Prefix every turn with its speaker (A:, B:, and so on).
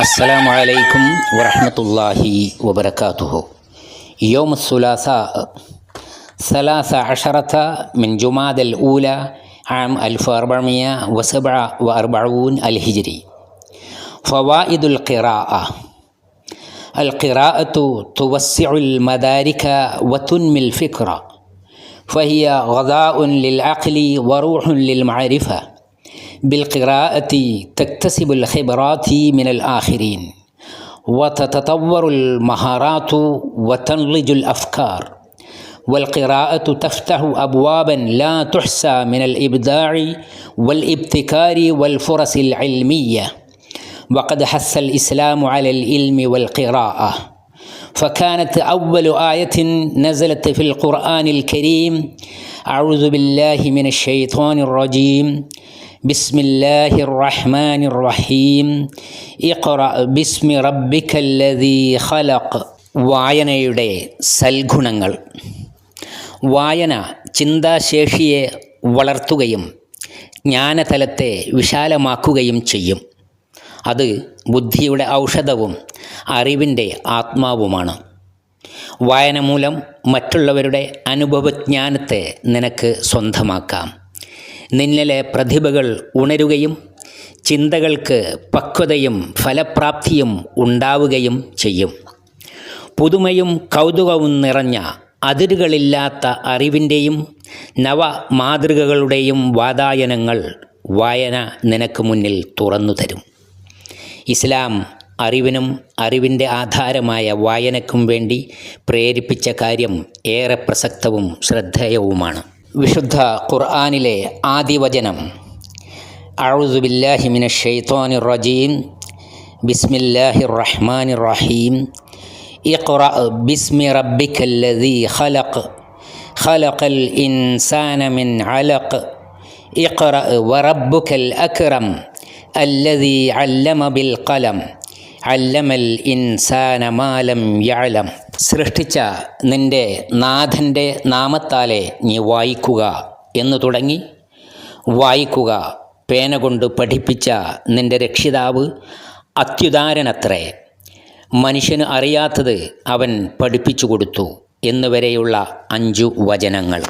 A: السلام عليكم ورحمة الله وبركاته. يوم الثلاثاء 13 من جماد الأولى عام 1447 الهجري. فوائد القراءة: القراءة توسع المدارك وتنمي الفكرة، فهي غذاء للعقل وروح للمعرفة. بالقراءة تكتسب الخبرات من الآخرين، وتتطور المهارات وتنضج الأفكار. والقراءة تفتح أبوابا لا تحصى من الإبداع والابتكار والفرص العلمية. وقد حث الإسلام على العلم والقراءة، فكانت أول آية نزلت في القرآن الكريم: أعوذ بالله من الشيطان الرجيم، بسم الله الرحمن الرحيم، اقرأ باسم ربك الذي خلق. വായനയുടെ സൽഗുണങ്ങൾ: വായന ചിന്താശേഷിയെ വളർത്തുകയും ജ്ഞാനതലത്തെ വിശാലമാക്കുകയും ചെയ്യും. അത് ബുദ്ധിയുടെ ഔഷധവും അറിവിൻ്റെ ആത്മാവുമാണ്. വായന മൂലം മറ്റുള്ളവരുടെ അനുഭവജ്ഞാനത്തെ നിനക്ക് സ്വന്തമാക്കാം. നിന്നിലെ പ്രതിഭകൾ ഉണരുകയും ചിന്തകൾക്ക് പക്വതയും ഫലപ്രാപ്തിയും ഉണ്ടാവുകയും ചെയ്യും. പുതുമയും കൗതുകവും നിറഞ്ഞ അതിരുകളില്ലാത്ത അറിവിൻ്റെയും നവമാതൃകകളുടെയും വാതായനങ്ങൾ വായന നിനക്ക് മുന്നിൽ തുറന്നു തരും. ഇസ്ലാം അറിവിനും അറിവിൻ്റെ ആധാരമായ വായനയ്ക്കും വേണ്ടി പ്രേരിപ്പിച്ച കാര്യം ഏറെ പ്രസക്തവും ശ്രദ്ധേയവുമാണ്. വിശുദ്ധ ഖുർആനിലെ ആദിവചനം: അഊദു ബില്ലാഹി മിനശ് ശൈത്വാനിർ റജീം, ബിസ്മില്ലാഹിർ റഹ്മാനിർ റഹീം, ഇഖ്റഅ ബിസ്മി റബ്ബിക്കല്ലദീ ഖലഖ്, ഖലഖൽ ഇൻസാന മിൻ അലഖ്, ഇഖ്റഅ വറബ്ബുക്കൽ അക്രം, അല്ലദീ അല്ലമ ബിൽ ഖലം, അല്ലമൽ ഇൻസാന മാ ലം യഅലം. സൃഷ്ടിച്ച നിൻ്റെ നാഥൻ്റെ നാമത്താലെ നീ വായിക്കുക എന്ന് തുടങ്ങി വായിക്കുക. പേന കൊണ്ട് പഠിപ്പിച്ച നിൻ്റെ രക്ഷിതാവ് അത്യുദാരനത്രേ. മനുഷ്യന് അറിയാത്തത് അവൻ പഠിപ്പിച്ചു കൊടുത്തു എന്നുവരെയുള്ള 5 വചനങ്ങൾ.